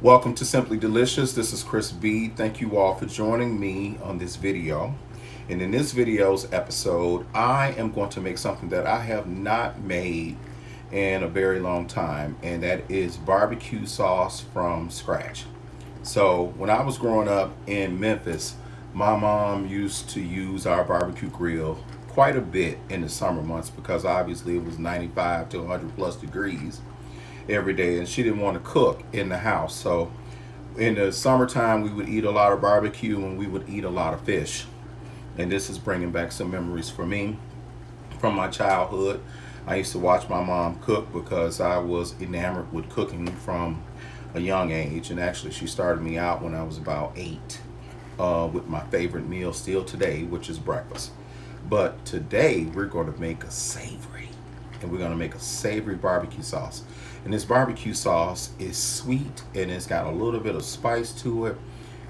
Welcome to Simply Delicious. This is Chris B. Thank you all for joining me on this video. And in this video's episode, I am going to make something that I have not made in a very long time, and that is barbecue sauce from scratch. So when I was growing up in Memphis, my mom used to use our barbecue grill quite a bit in the summer months because obviously it was 95 to 100 plus degrees every day, and she didn't want to cook in the house. So in the summertime we would eat a lot of barbecue and we would eat a lot of fish, and this is bringing back some memories for me from my childhood. I used to watch my mom cook because I was enamored with cooking from a young age, and actually she started me out when I was about 8 with my favorite meal still today, which is breakfast. But today we're going to make a savory, and we're going to make a savory barbecue sauce. And this barbecue sauce is sweet and it's got a little bit of spice to it,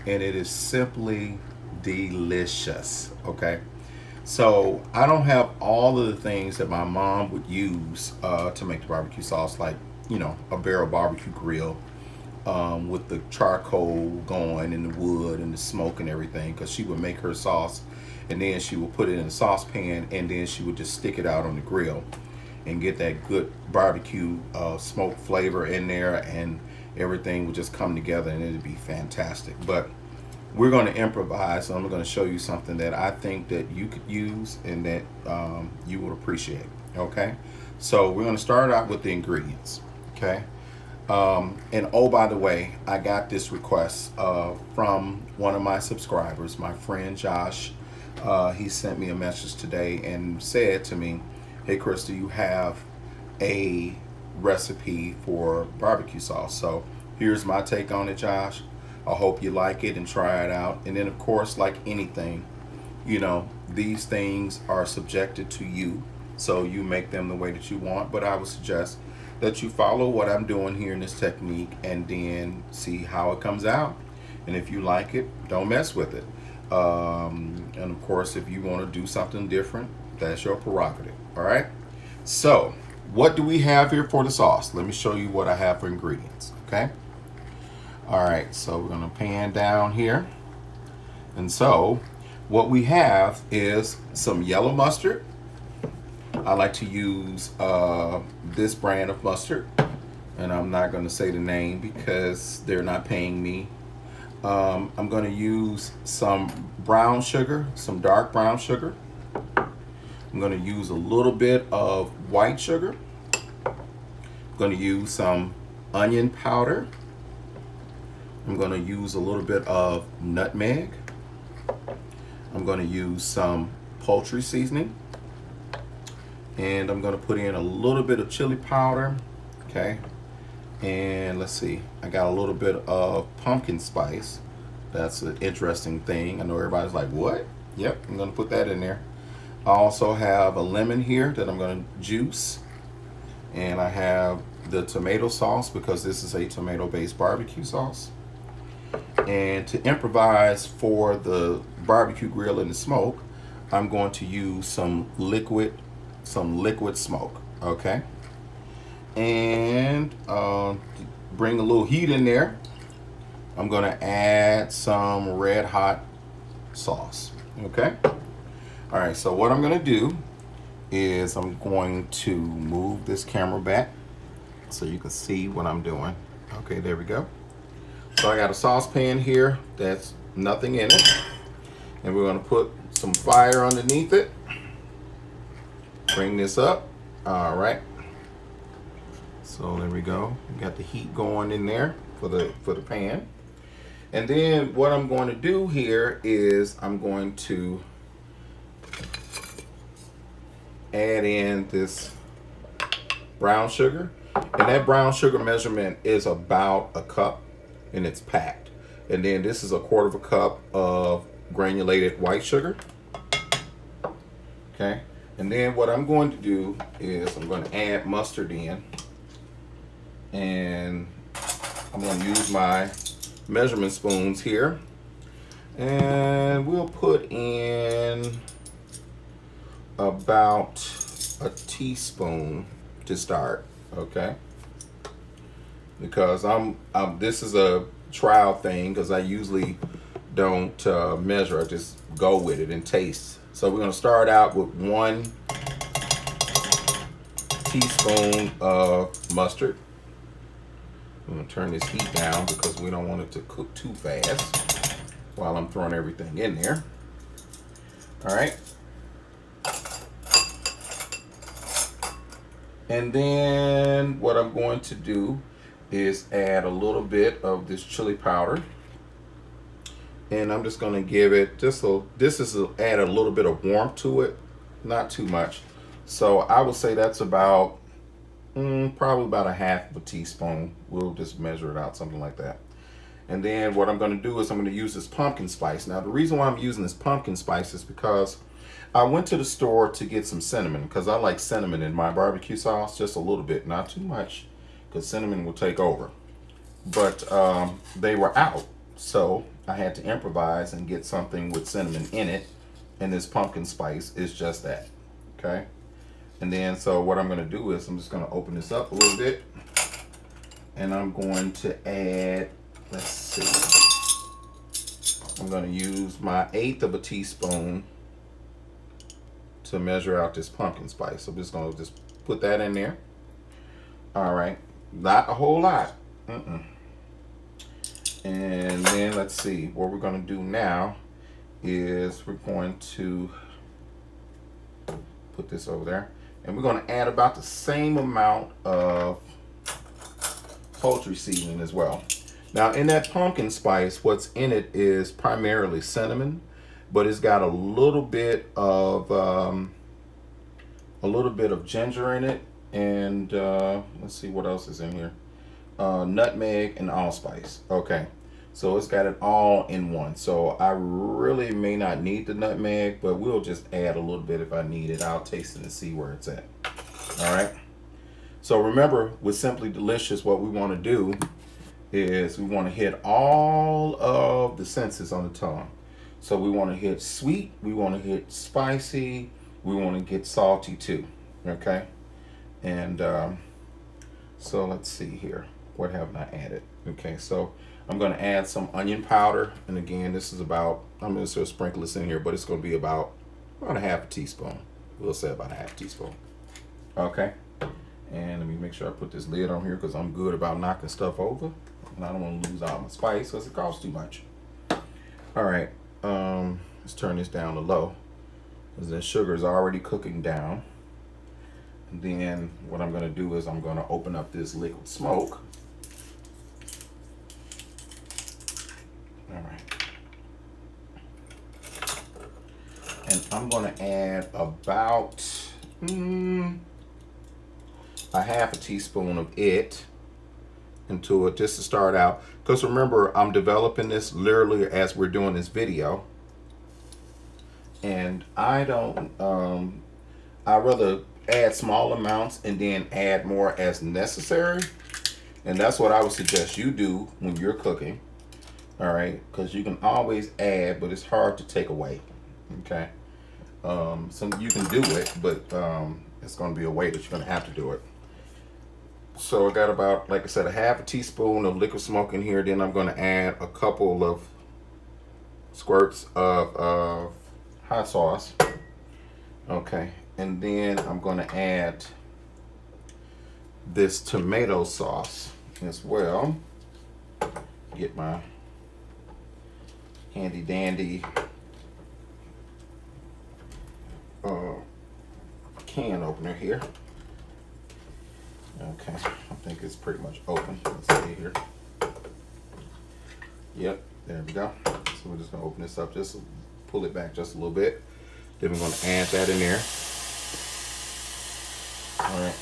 and it is simply delicious. Okay, so I don't have all of the things that my mom would use to make the barbecue sauce, like, you know, a barrel barbecue grill with the charcoal going and the wood and the smoke and everything, because she would make her sauce and then she would put it in a saucepan and then she would just stick it out on the grill and get that good barbecue smoke flavor in there, and everything would just come together and it'd be fantastic. But we're going to improvise, and I'm going to show you something that I think that you could use and that you will appreciate. Okay, so we're going to start out with the ingredients. Okay, and oh, by the way, I got this request from one of my subscribers, my friend Josh. He sent me a message today and said to me, "Hey Chris, do you have a recipe for barbecue sauce?" So here's my take on it, Josh. I hope you like it and try it out. And then of course, like anything, you know, these things are subjected to you, so you make them the way that you want. But I would suggest that you follow what I'm doing here in this technique and then see how it comes out. And if you like it, don't mess with it. And of course, if you want to do something different, that's your prerogative. All right, so what do we have here for the sauce? Let me show you what I have for ingredients. Okay, all right, so we're going to pan down here, and so what we have is some yellow mustard. I like to use this brand of mustard, and I'm not going to say the name because they're not paying me. I'm going to use some brown sugar, some dark brown sugar. I'm going to use a little bit of white sugar. I'm going to use some onion powder. I'm going to use a little bit of nutmeg. I'm going to use some poultry seasoning. And I'm going to put in a little bit of chili powder. Okay. And let's see, I got a little bit of pumpkin spice. That's an interesting thing. I know everybody's like, what? Yep, I'm going to put that in there. I also have a lemon here that I'm going to juice, and I have the tomato sauce because this is a tomato-based barbecue sauce. And to improvise for the barbecue grill and the smoke, I'm going to use some liquid smoke. Okay, and bring a little heat in there. I'm going to add some red hot sauce. Okay. All right, so what I'm going to do is I'm going to move this camera back so you can see what I'm doing. Okay, there we go. So I got a saucepan here that's nothing in it, and we're going to put some fire underneath it. Bring this up. All right. So there we go. We got the heat going in there for the pan. And then what I'm going to do here is I'm going to add in this brown sugar, and that brown sugar measurement is about a cup, and it's packed. And then this is a quarter of a cup of granulated white sugar. Okay, and then what I'm going to do is I'm going to add mustard in, and I'm going to use my measurement spoons here, and we'll put in about a teaspoon to start. Okay, because this is a trial thing because I usually don't measure. I just go with it and taste. So we're gonna start out with 1 teaspoon of mustard. I'm gonna turn this heat down because we don't want it to cook too fast while I'm throwing everything in there. All right. And then what I'm going to do is add a little bit of this chili powder. And I'm just going to give it add a little bit of warmth to it, not too much. So I would say that's about probably about 1/2 teaspoon. We'll just measure it out, something like that. And then what I'm going to do is I'm going to use this pumpkin spice. Now the reason why I'm using this pumpkin spice is because I went to the store to get some cinnamon, because I like cinnamon in my barbecue sauce, just a little bit, not too much, because cinnamon will take over. But they were out, so I had to improvise and get something with cinnamon in it, and this pumpkin spice is just that. Okay. And then so what I'm going to do is I'm just going to open this up a little bit, and I'm going to add, let's see, I'm going to use my 1/8 teaspoon to measure out this pumpkin spice. So I'm just going to just put that in there. All right, not a whole lot. And then let's see, what we're going to do now is we're going to put this over there, and we're going to add about the same amount of poultry seasoning as well. Now in that pumpkin spice, what's in it is primarily cinnamon, but it's got a little bit of ginger in it, and let's see what else is in here. Nutmeg and allspice. Okay, so it's got it all in one. So I really may not need the nutmeg, but we'll just add a little bit if I need it. I'll taste it and see where it's at. All right. So remember, with Simply Delicious, what we want to do is we want to hit all of the senses on the tongue. So we want to hit sweet, we want to hit spicy, we want to get salty too. Okay. And so let's see here. What haven't I added? Okay, so I'm going to add some onion powder. And again, this is about, I'm going to sort of sprinkle this in here, but it's going to be about 1/2 teaspoon. We'll say about 1/2 teaspoon. Okay. And let me make sure I put this lid on here because I'm good about knocking stuff over. And I don't want to lose all my spice because it costs too much. All right. Let's turn this down to low because the sugar is already cooking down. And then what I'm going to do is I'm going to open up this liquid smoke. All right. And I'm going to add about 1/2 teaspoon of it into it just to start out. Because remember, I'm developing this literally as we're doing this video. And I don't, I rather add small amounts and then add more as necessary. And that's what I would suggest you do when you're cooking. All right, because you can always add, but it's hard to take away. Okay, so you can do it, but it's going to be a way that you're going to have to do it. So I got about, like I said, 1/2 teaspoon of liquid smoke in here. Then I'm going to add a couple of squirts of hot sauce. Okay, and then I'm going to add this tomato sauce as well. Get my handy dandy can opener here. Okay, I think it's pretty much open. Let's see here. Yep, there we go. So we're just gonna open this up, just pull it back just a little bit. Then we're gonna add that in there. All right.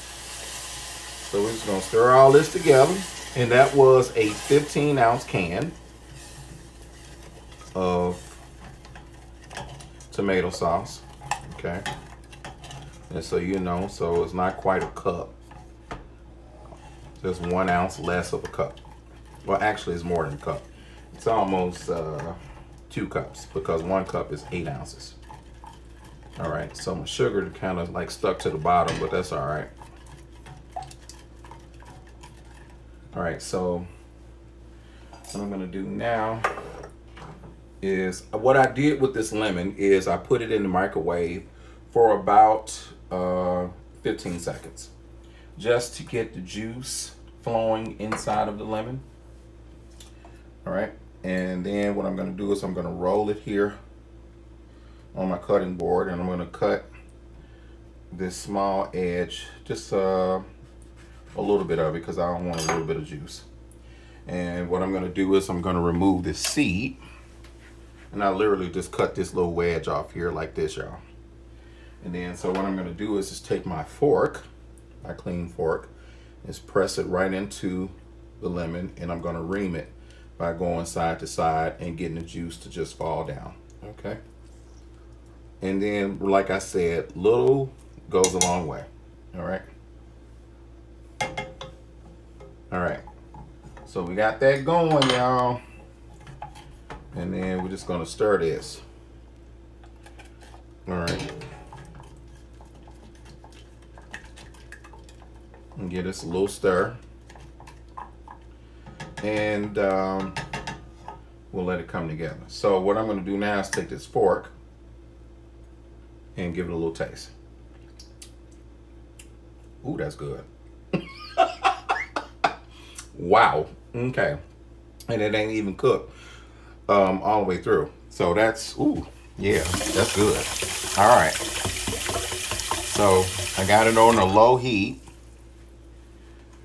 So we're just gonna stir all this together. And that was a 15-ounce can of tomato sauce. Okay. And so you know, so it's not quite a cup. Just 1 ounce less of a cup. Well, actually, it's more than a cup. It's almost 2 cups because 1 cup is 8 ounces. All right, so my sugar kind of like stuck to the bottom, but that's all right. All right, so what I'm gonna do now is what I did with this lemon is I put it in the microwave for about 15 seconds just to get the juice flowing inside of the lemon. All right, and then what I'm going to do is I'm going to roll it here on my cutting board, and I'm going to cut this small edge, just a little bit of it because I don't want a little bit of juice. And what I'm going to do is I'm going to remove this seed, and I literally just cut this little wedge off here like this, y'all. And then so what I'm going to do is just take my fork, my clean fork, is press it right into the lemon, and I'm going to ream it by going side to side and getting the juice to just fall down. Okay. And then, like I said, little goes a long way. All right. All right. So we got that going, y'all. And then we're just going to stir this. All right. And give this a little stir. And we'll let it come together. So what I'm going to do now is take this fork and give it a little taste. Ooh, that's good. Wow. Okay. And it ain't even cooked all the way through. So that's, ooh, yeah, that's good. All right. So I got it on a low heat.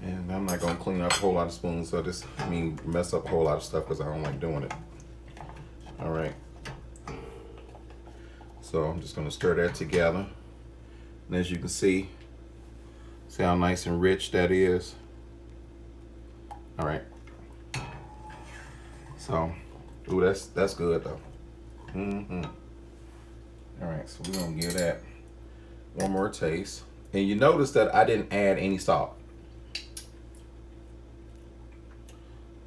And I'm not going to clean up a whole lot of spoons. So this, mess up a whole lot of stuff because I don't like doing it. All right. So I'm just going to stir that together. And as you can see how nice and rich that is. All right. So, ooh, that's good though. All right, so we're gonna give that one more taste. And you notice that I didn't add any salt.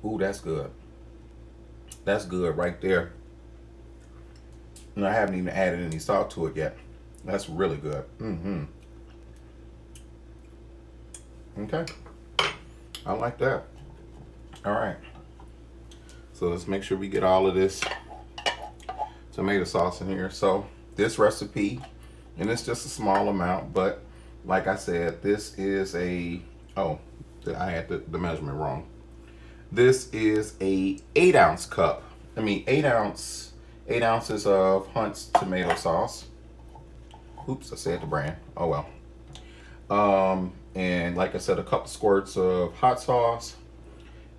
Ooh, that's good. That's good right there. And I haven't even added any salt to it yet. That's really good. Okay. I like that. All right. So let's make sure we get all of this tomato sauce in here. So this recipe, and it's just a small amount, but like I said, this is I had the measurement wrong. This is a 8-ounce cup. 8 ounces of Hunt's tomato sauce. Oops, I said the brand. Oh well. And like I said, a couple squirts of hot sauce.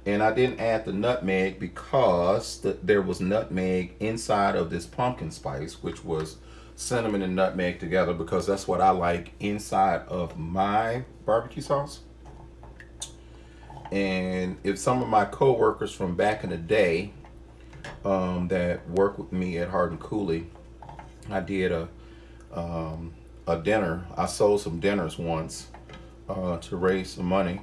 And I didn't add the nutmeg because there was nutmeg inside of this pumpkin spice, which was cinnamon and nutmeg together, because that's what I like inside of my barbecue sauce. And if some of my co-workers from back in the day that worked with me at Hardin Cooley, I did a dinner. I sold some dinners once to raise some money.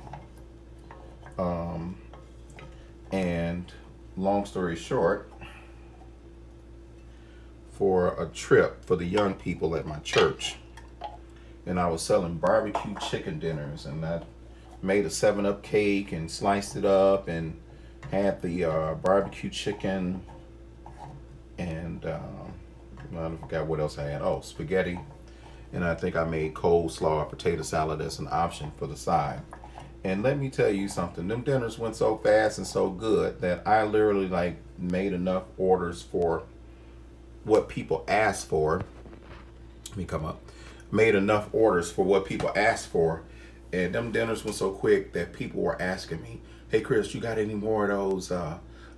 And long story short, for a trip for the young people at my church, and I was selling barbecue chicken dinners, and I made a 7-Up cake and sliced it up and had the barbecue chicken, and I forgot what else I had. Oh, spaghetti, and I think I made coleslaw or potato salad as an option for the side. And let me tell you something, them dinners went so fast and so good that I literally made enough orders for what people asked for. Let me come up. Made enough orders for what people asked for. And them dinners were so quick that people were asking me, hey Chris, you got any more of those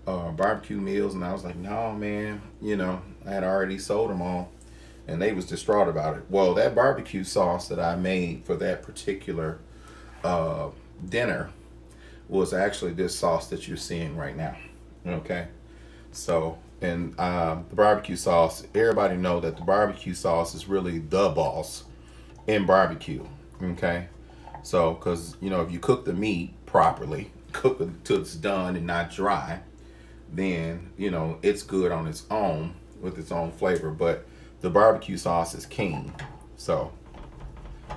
barbecue meals? And I was like, no man, I had already sold them all. And they was distraught about it. Well, that barbecue sauce that I made for that particular dinner was actually this sauce that you're seeing right now. Okay. So, and the barbecue sauce, everybody know that the barbecue sauce is really the boss in barbecue. Okay. So, because if you cook the meat properly, cook it till it's done and not dry, then it's good on its own with its own flavor. But the barbecue sauce is king. So,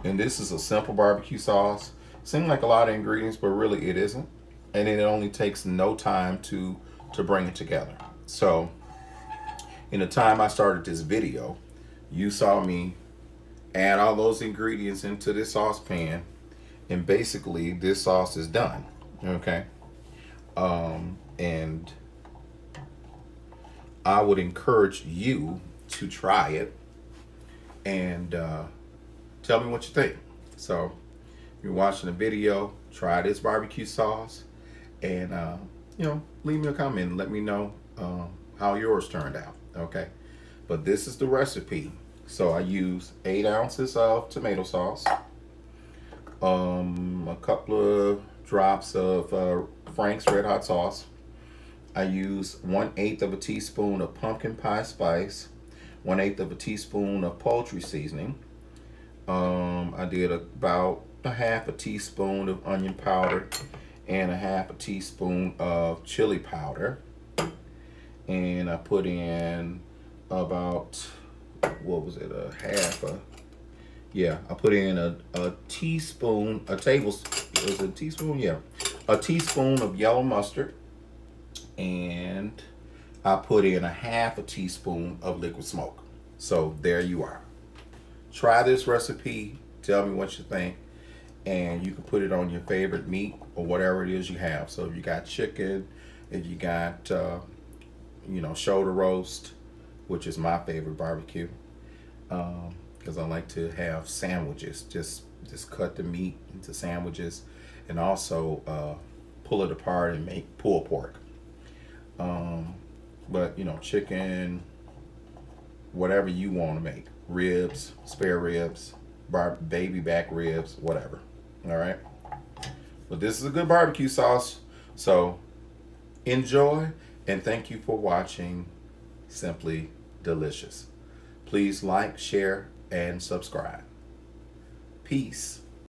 and this is a simple barbecue sauce. Seems like a lot of ingredients, but really it isn't. and it only takes no time to bring it together. So in the time I started this video, you saw me add all those ingredients into this saucepan, and basically this sauce is done. Okay. And I would encourage you to try it and tell me what you think. So if you're watching the video, try this barbecue sauce, and leave me a comment and let me know how yours turned out. Okay. But this is the recipe. So I use 8 ounces of tomato sauce, a couple of drops of Frank's Red Hot sauce. I use 1/8 of a teaspoon of pumpkin pie spice, 1/8 of a teaspoon of poultry seasoning. I did about a half a teaspoon of onion powder and a half a teaspoon of chili powder. And I put in about, what was it, I put in a teaspoon, a teaspoon of yellow mustard, and I put in a half a teaspoon of liquid smoke. So there you are. Try this recipe, tell me what you think, and you can put it on your favorite meat or whatever it is you have. So if you got chicken, if you got shoulder roast, which is my favorite barbecue, because I like to have sandwiches. Just cut the meat into sandwiches, and also pull it apart and make pulled pork. But chicken, whatever you want to make, ribs, spare ribs, baby back ribs, whatever. All right. But this is a good barbecue sauce, so enjoy, and thank you for watching Simply Delicious. Please like, share, and subscribe. Peace.